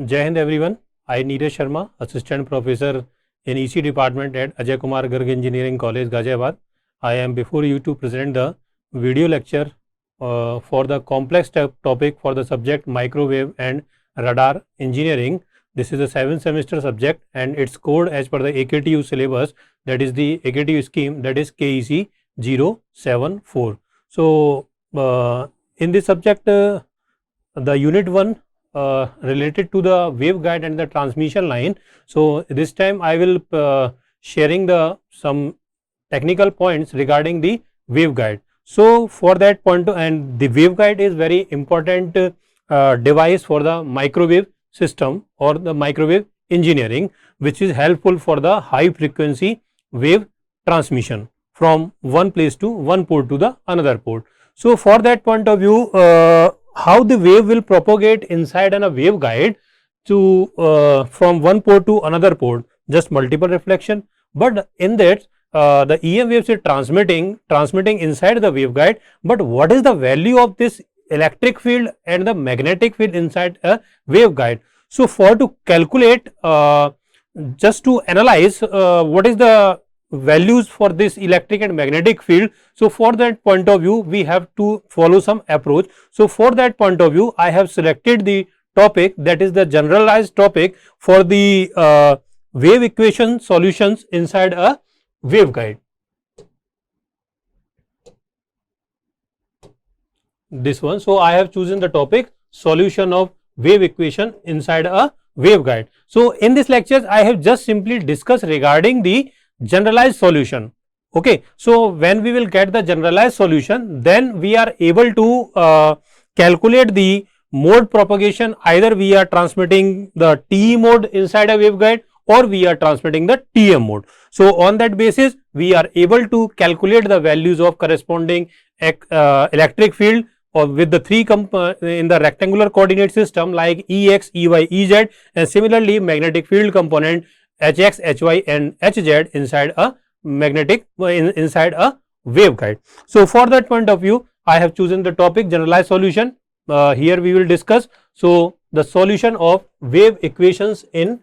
Jai Hind everyone. I Neeraj Sharma, Assistant Professor in EC Department at Ajay Kumar Garg Engineering College, Ghaziabad. I am before you to present the video lecture for the complex topic for the subject Microwave and Radar Engineering. This is a 7th semester subject and its code as per the AKTU syllabus, that is the AKTU scheme, that is KEC 074. So, in this subject, the unit 1 related to the waveguide and the transmission line. So, this time I will sharing the some technical points regarding the waveguide. So, for that point, and the waveguide is very important device for the microwave system or the microwave engineering, which is helpful for the high frequency wave transmission from one place to one port to the another port. So, for that point of view, how the wave will propagate inside a waveguide to from one port to another port, just multiple reflection, but in that the EM waves is transmitting inside the waveguide, but what is the value of this electric field and the magnetic field inside a waveguide? So, for to calculate, just to analyze what is the values for this electric and magnetic field. So, for that point of view, we have to follow some approach. So, for that point of view, I have selected the topic, that is the generalized topic for the wave equation solutions inside a waveguide. This one. So, I have chosen the topic solution of wave equation inside a waveguide. So, in this lecture, I have just simply discussed regarding the generalized solution. Okay. So, when we will get the generalized solution, then we are able to calculate the mode propagation, either we are transmitting the TE mode inside a waveguide or we are transmitting the TM mode. So, on that basis, we are able to calculate the values of corresponding electric field or with the three in the rectangular coordinate system like Ex, Ey, Ez, and similarly magnetic field component Hx, Hy and Hz inside a magnetic inside a waveguide. So, for that point of view, I have chosen the topic generalized solution. Here we will discuss. So, the solution of wave equations in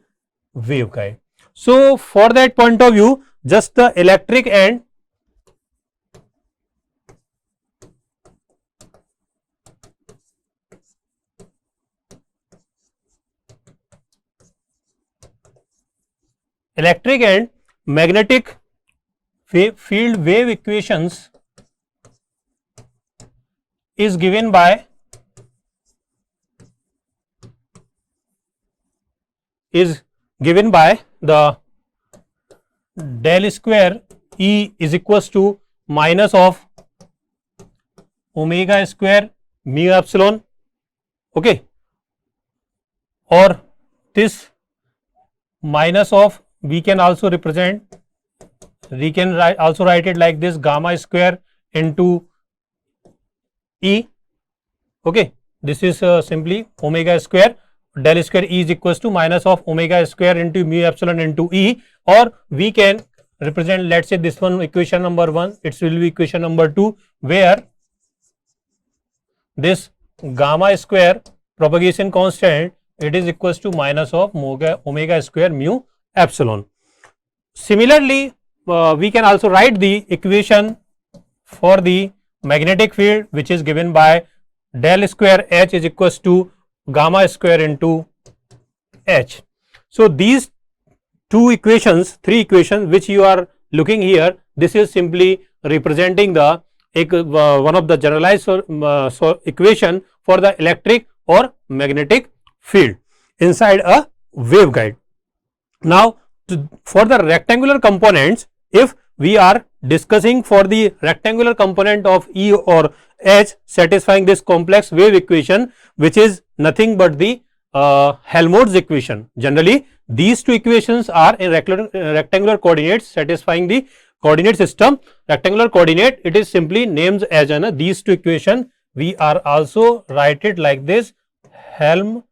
waveguide. So, for that point of view, just the electric and magnetic field wave equations is given by the del square E is equals to minus of omega square mu epsilon, okay, or this minus of, we can also represent, we can also write it like this, gamma square into E, okay. This is simply omega square, del square E is equals to minus of omega square into mu epsilon into E, or we can represent, let us say this one equation number 1, it will be equation number 2, where this gamma square propagation constant, it is equals to minus of omega square mu epsilon. Similarly, we can also write the equation for the magnetic field, which is given by del square H is equals to gamma square into H. So, these two equations, three equations which you are looking here, this is simply representing the one of the generalized equation for the electric or magnetic field inside a waveguide. Now, for the rectangular components, if we are discussing for the rectangular component of E or H satisfying this complex wave equation, which is nothing but the Helmholtz equation. Generally, these two equations are in rectangular coordinates satisfying the coordinate system. Rectangular coordinate, it is simply named as these two equation. We are also write it like this, Helmholtz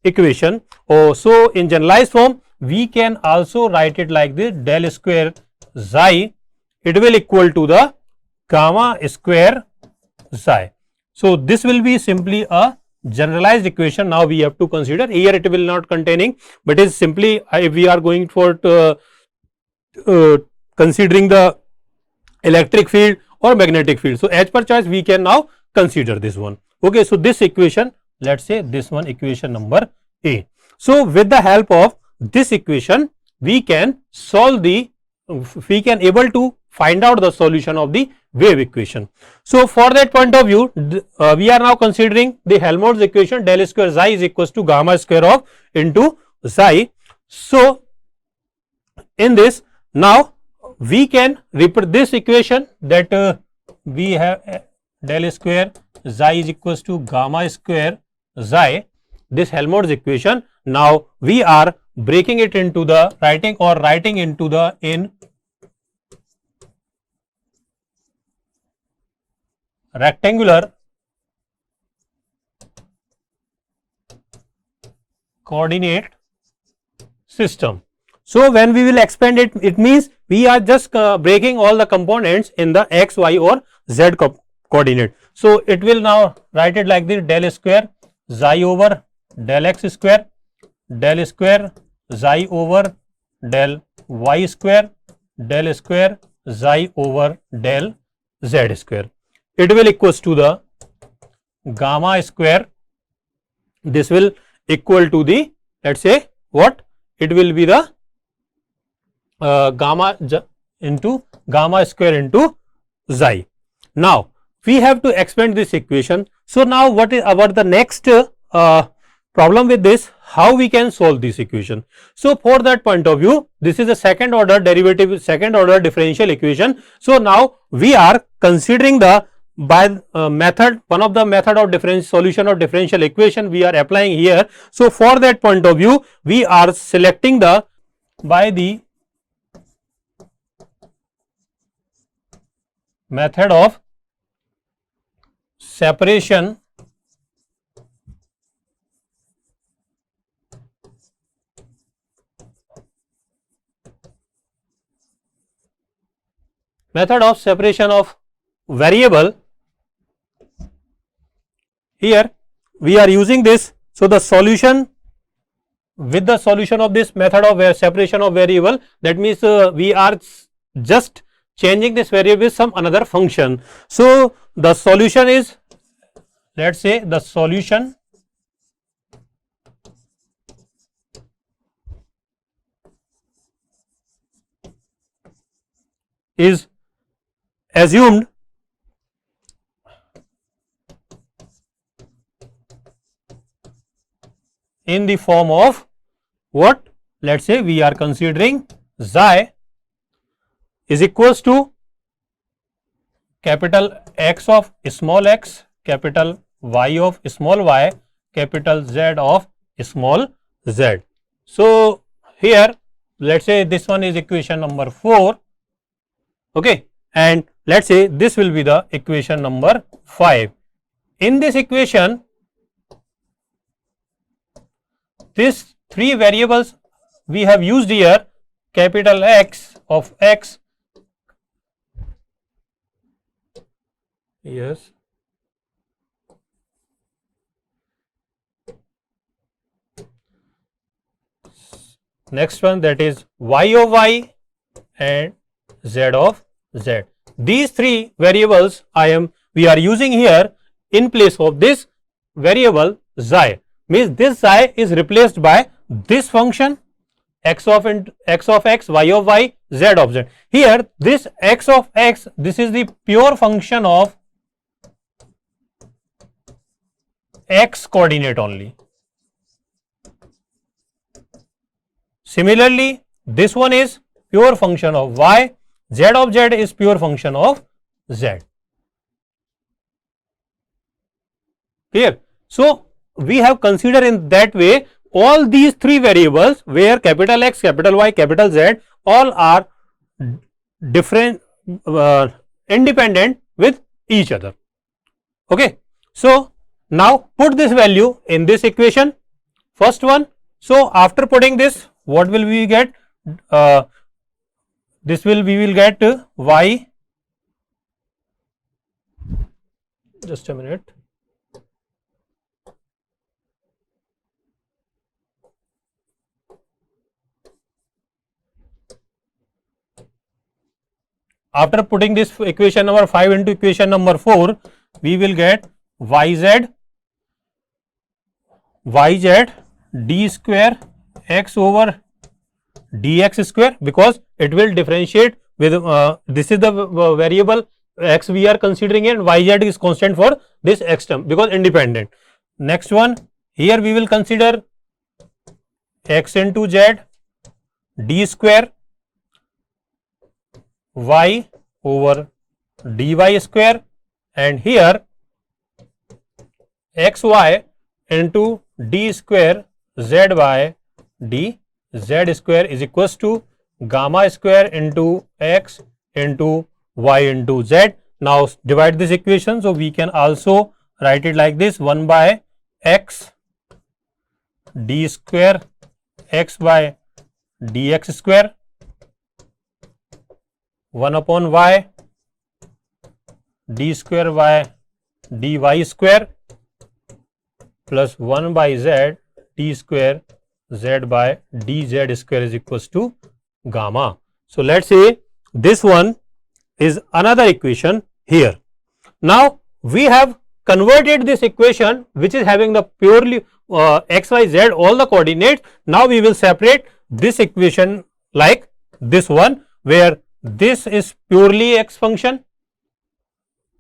equation. So, in generalized form, we can also write it like this, del square xi, it will equal to the gamma square xi. So this will be simply a generalized equation. Now we have to consider here it will not containing, but is simply if we are going for considering the electric field or magnetic field. So as per choice we can now consider this one. Okay, so this equation, let us say this one equation number A. So with the help of this equation we can solve the, we can able to find out the solution of the wave equation. So for that point of view we are now considering the Helmholtz equation, del square xi is equals to gamma square of into xi. So in this now we can repeat this equation that we have del square xi is equals to gamma square xi, this Helmholtz equation. Now we are breaking it into the writing into the in rectangular coordinate system. So when we will expand it, it means we are just breaking all the components in the x, y or z coordinate. So it will now write it like this, del square xi over del x square, del square xi over del y square, del square xi over del z square. It will equals to the gamma square, this will equal to the, let us say what, it will be the gamma into gamma square into xi. Now we have to expand this equation. So now what is our the next problem with this, how we can solve this equation. So for that point of view, this is a second order derivative, second order differential equation. So now we are considering the by method, one of the method of differential solution of differential equation we are applying here. So for that point of view we are selecting the by the method of separation of variable. Here we are using this. So the solution, with the solution of this method of separation of variable, that means we are just changing this variable with some another function. So the solution is, let us say the solution is assumed in the form of what, let us say we are considering xi is equals to capital X of small x, capital Y of small y, capital Z of small z. So here let us say this one is equation number 4, okay, and let us say this will be the equation number 5. In this equation, these three variables we have used here, capital X of x, yes, next one that is y of y and z of z. These three variables we are using here in place of this variable xi, means this xi is replaced by this function x of x, y of y, z of z. Here this x of x, this is the pure function of x coordinate only. Similarly, this one is pure function of y, z of z is pure function of z. Clear? So we have considered in that way all these three variables where capital X, capital Y, capital Z all are different, independent with each other. Okay. So now put this value in this equation, first one. So after putting this, what will we get? We will get y just a minute. After putting this equation number 5 into equation number 4, we will get yz d square x over dx square, because it will differentiate with this is the variable x we are considering, and yz is constant for this x term because independent. Next one, here we will consider x into z d square y over dy square, and here xy into d square zy dz square is equals to gamma square into x into y into z. Now divide this equation, so we can also write it like this: 1 by x d square x by dx square, 1 upon y d square y dy square, plus 1 by z d square z by dz square is equals to gamma. So let's say this one is another equation here. Now we have converted this equation which is having the purely x, y, z all the coordinates. Now we will separate this equation like this one, where this is purely x function,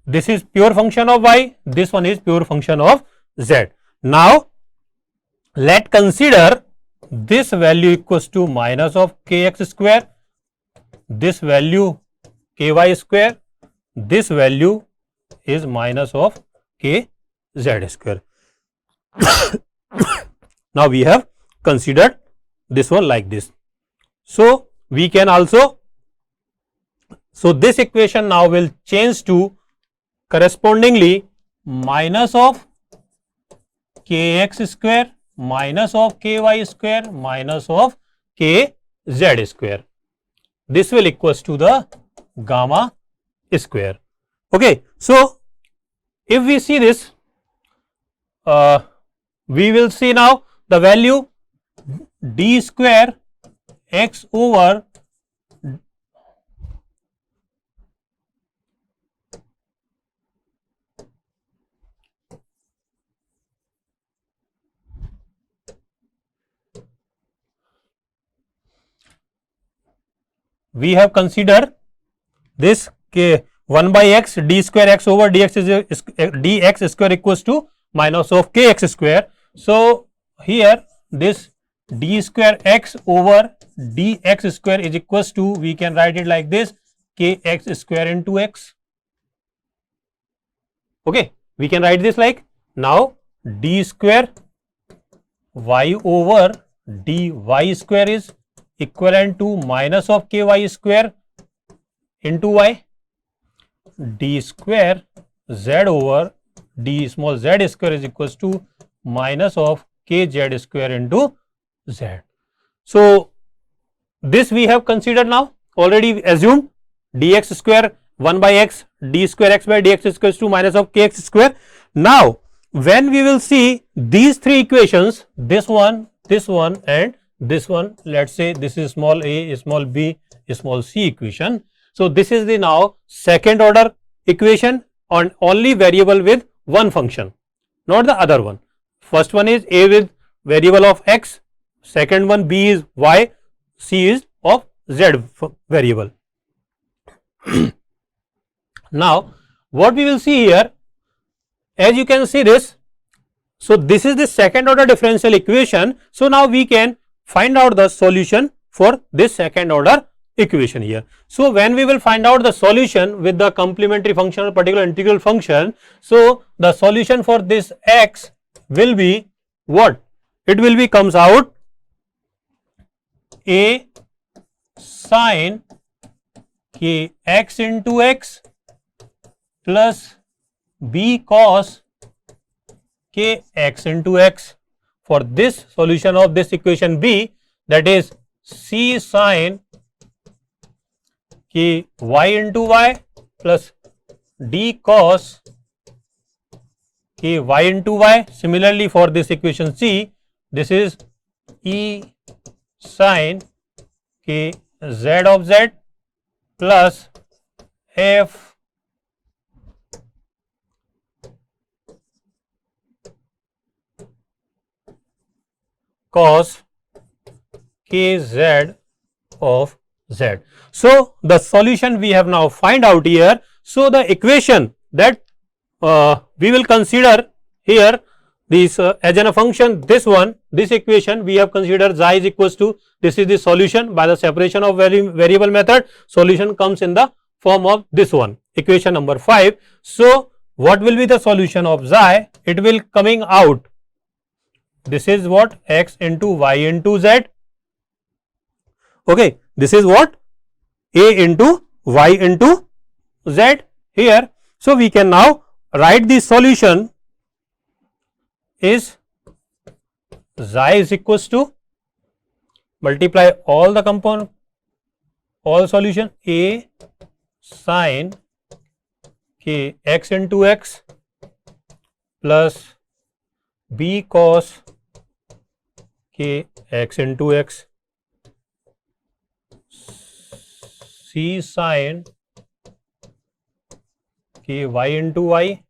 this is pure function of y, this one is pure function of z. Now let consider this value equals to minus of kx square, this value ky square, this value is minus of kz square. Now we have considered this one like this. So we can also, so this equation now will change to correspondingly minus of kx square minus of ky square minus of kz square. This will equals to the gamma square. Okay, so if we see this, we will see now the value d square x over we have considered this k 1 by x d square x over dx is dx square equals to minus of kx square. So here this d square x over dx square is equals to, we can write it like this, kx square into x. Okay, we can write this like, now d square y over dy square is equivalent to minus of ky square into y, d square z over d small z square is equals to minus of kz square into z. So this we have considered now, already assumed dx square 1 by x d square x by dx is equals to minus of kx square. Now when we will see these three equations, this one and this one, let's say this is small a, small b, small c equation. So this is the now second order equation on only variable with one function, not the other one. First one is a with variable of x, second one b is y, c is of z variable. Now what we will see here, as you can see this, so this is the second order differential equation. So now we can find out the solution for this second order equation here. So when we will find out the solution with the complementary function or particular integral function, so the solution for this x will be what? It will be comes out a sin k x into x plus b cos k x into x. For this solution of this equation b, that is c sin k y into y plus d cos k y into y. Similarly for this equation C, this is E sin k z of z plus f cos kz of z. So the solution we have now find out here. So the equation that we will consider here, this as a function, this equation we have considered xi is equals to, this is the solution by the separation of variable method. Solution comes in the form of this one, equation number 5. So what will be the solution of xi? It will coming out, this is what, x into y into z. Okay, this is what, a into y into z here. So we can now write the solution is xi is equals to, multiply all the component, all solution, a sin k x into x plus b cos k x into x, c sin k y into y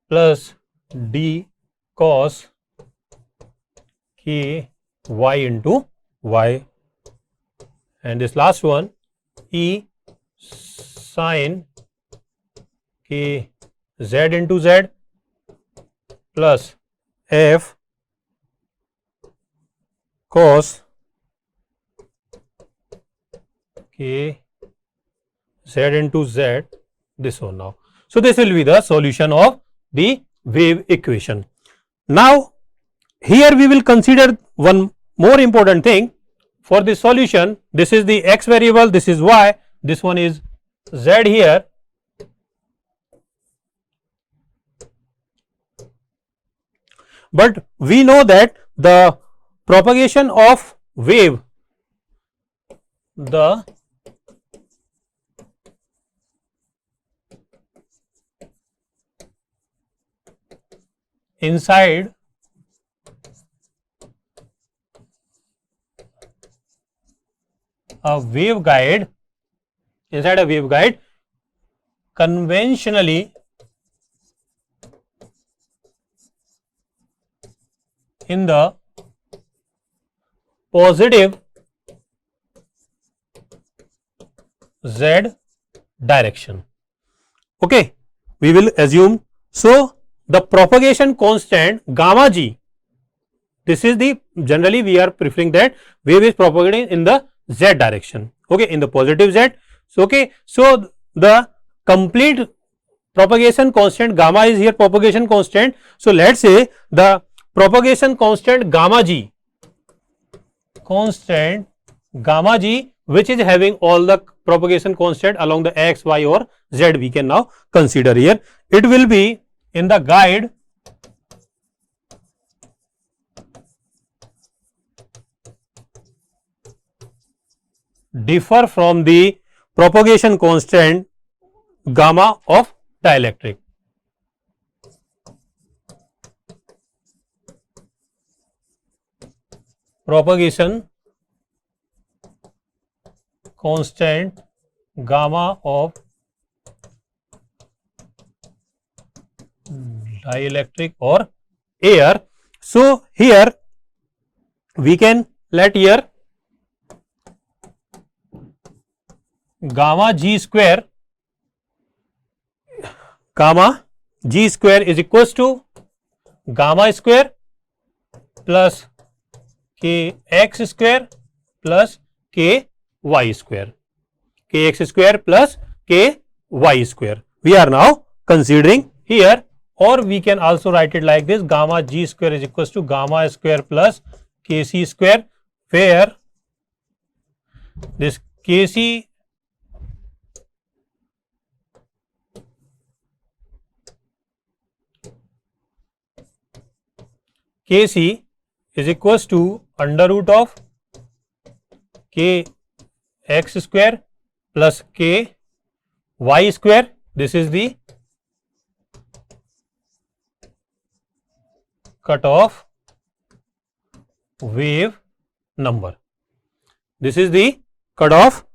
plus d cos k y into y, and this last one E sin k z into z plus f cos k z into z, this one now. So this will be the solution of the wave equation. Now here we will consider one more important thing for the solution. This is the x variable, this is y, this one is z here. But we know that the propagation of wave, the inside a waveguide, inside a waveguide, conventionally in the positive z direction. Okay, we will assume. So the propagation constant gamma g, this is the, generally we are preferring that wave is propagating in the z direction, okay, in the positive z. So okay, so the complete propagation constant gamma is here propagation constant. So let's say the propagation constant gamma g, which is having all the propagation constant along the x, y or z, we can now consider here. It will be in the guide differ from the propagation constant gamma of dielectric. Propagation constant gamma of dielectric or air. So here we can let here gamma g square is equals to gamma square plus k x square plus k y square, k x square plus k y square. We are now considering here, or we can also write it like this, gamma g square is equals to gamma square plus kc square, where this kc is equals to under root of k x square plus k y square. This is the cutoff wave number. This is the cutoff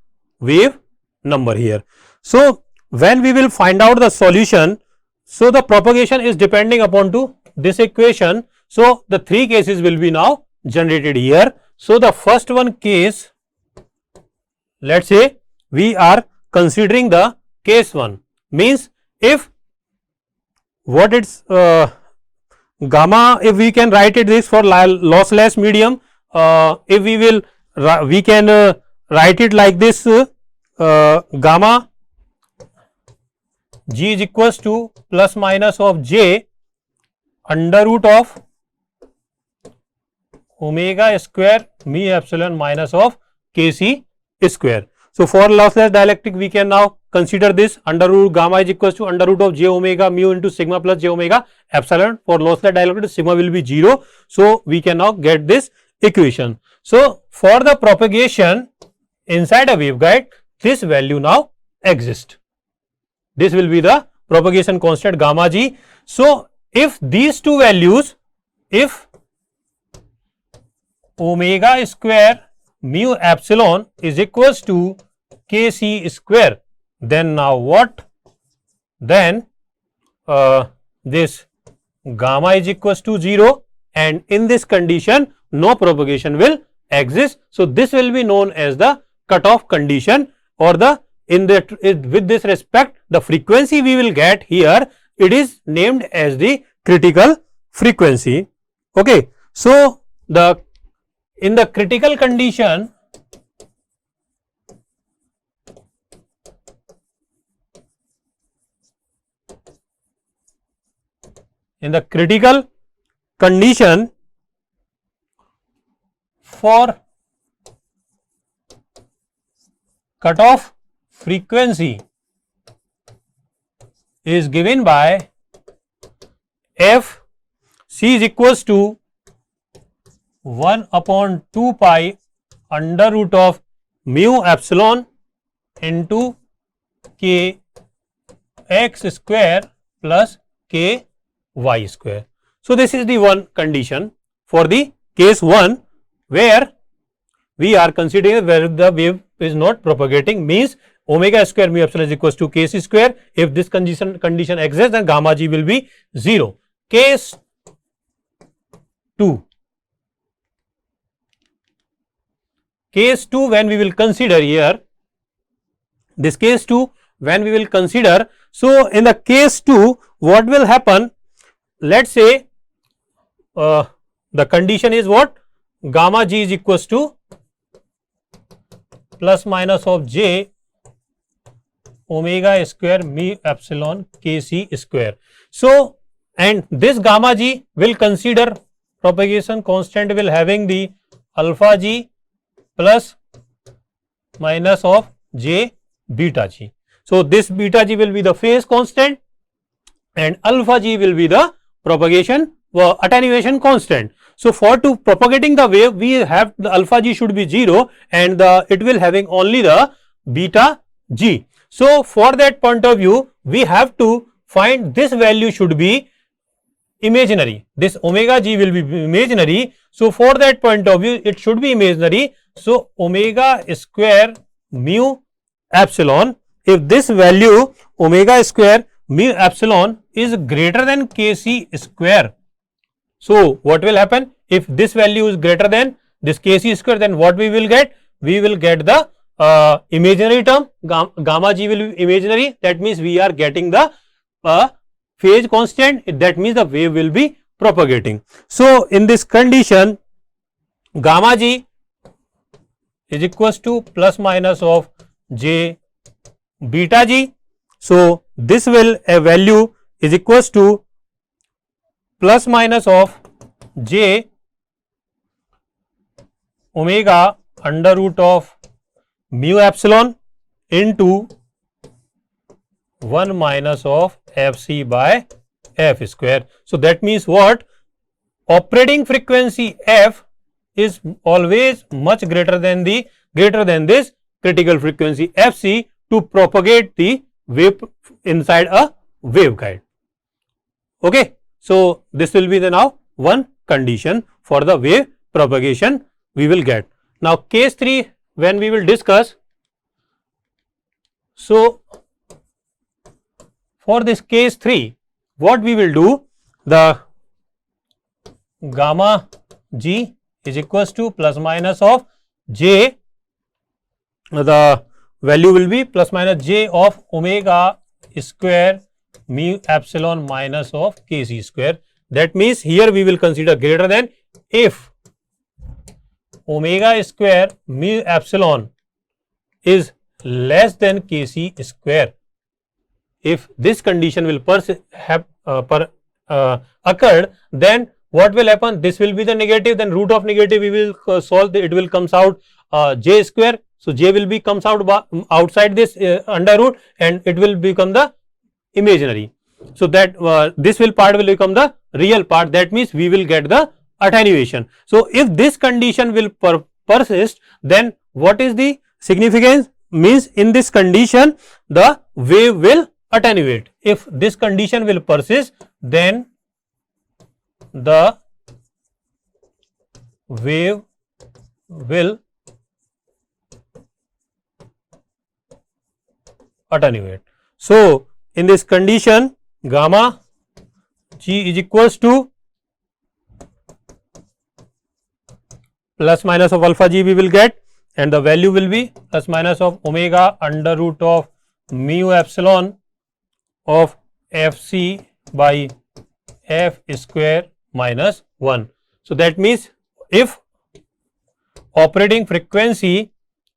wave number here. So when we will find out the solution, so the propagation is depending upon to this equation. So the three cases will be now generated here. So the first one case, let's say we are considering the case 1, means if what it's gamma, if we can write it this for lossless medium, if we can write it like this, gamma g is equals to plus minus of j under root of omega square mu epsilon minus of kc square. So for lossless dielectric we can now consider this under root gamma is equals to under root of j omega mu into sigma plus j omega epsilon. For lossless dielectric sigma will be 0. So we can now get this equation. So for the propagation inside a waveguide, this value now exists. This will be the propagation constant gamma g. So if these two values, if omega square mu epsilon is equals to kc square, then now what? Then this gamma is equals to 0, and in this condition no propagation will exist. So this will be known as the cutoff condition, or the with this respect the frequency we will get here, it is named as the critical frequency. Okay. So in the critical condition, for cutoff frequency is given by f c is equals to 1 upon 2 pi under root of mu epsilon into k x square plus k y square. So this is the one condition for the case 1, where we are considering where the wave is not propagating, means omega square mu epsilon is equals to kc square. If this condition exists, then gamma g will be 0. Case 2. Case 2, when we will consider here, this case 2 when we will consider, so in the case 2 what will happen? Let's say the condition is what? Gamma g is equals to plus minus of j omega square mu epsilon kc square. So and this gamma g will consider propagation constant will having the alpha g plus minus of j beta g. So this beta g will be the phase constant and alpha g will be the propagation attenuation constant. So for propagating the wave, we have the alpha g should be 0 and it will having only the beta g. So for that point of view, we have to find this value should be imaginary. This omega g will be imaginary. So for that point of view, it should be imaginary. So omega square mu epsilon, if this value omega square mu epsilon is greater than kc square, so what will happen? If this value is greater than this kc square, then what we will get? We will get the imaginary term, gamma g will be imaginary. That means we are getting the phase constant. That means the wave will be propagating. So in this condition, gamma g is equals to plus minus of j beta g. So this will a value is equals to plus minus of j omega under root of mu epsilon into 1 minus of fc by f square. So that means what? Operating frequency f is always much greater than this critical frequency fc to propagate the wave inside a waveguide. Okay. So this will be the now one condition for the wave propagation we will get. Now case 3 when we will discuss. So for this case 3 what we will do, the gamma g is equals to plus minus of j, the value will be plus minus j of omega square mu epsilon minus of kc square. That means here we will consider greater than if omega square mu epsilon is less than kc square. If this condition will occurred, then what will happen? This will be the negative, then root of negative we will solve, it will comes out j square. So j will be comes out outside this under root and it will become the imaginary. So that this part will become the real part. That means we will get the attenuation. So if this condition will persist, then what is the significance? Means in this condition the wave will attenuate. If this condition will persist, then the wave will attenuate. So in this condition gamma g is equals to plus minus of alpha g we will get, and the value will be plus minus of omega under root of mu epsilon of fc by f square minus 1. So that means if operating frequency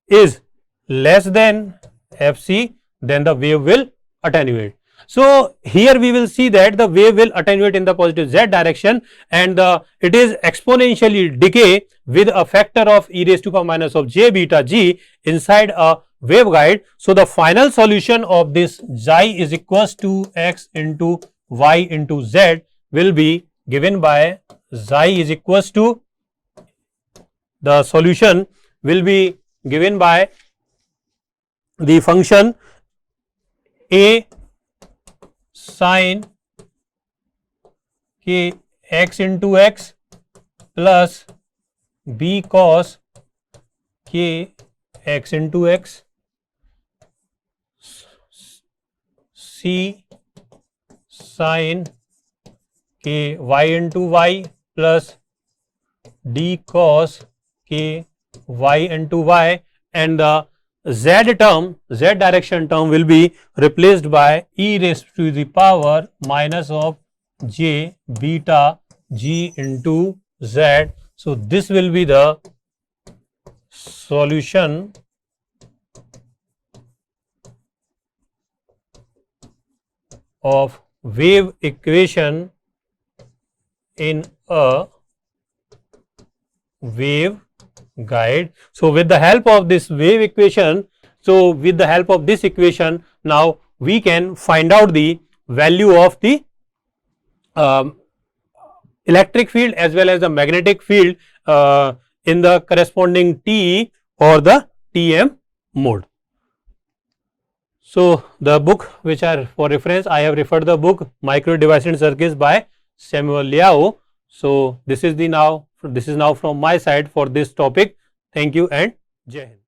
is less than fc, then the wave will attenuate. So here we will see that the wave will attenuate in the positive z direction, and it is exponentially decay with a factor of e raised to power minus of j beta g inside a waveguide. So the final solution of this xi is equals to x into y into z will be given by xi is equals to, the solution will be given by the function a sin k x into x plus b cos k x into x, c sin k y into y plus d cos k y into y, and the z term, z direction term will be replaced by e raised to the power minus of j beta g into z. So this will be the solution of wave equation in a wave guide. So with the help of this wave equation, now we can find out the value of the electric field as well as the magnetic field in the corresponding TE or the TM mode. So the book which are for reference, I have referred the book Micro Devices and Circuits by Samuel Liao. So this is now from my side for this topic. Thank you and Jai Hind.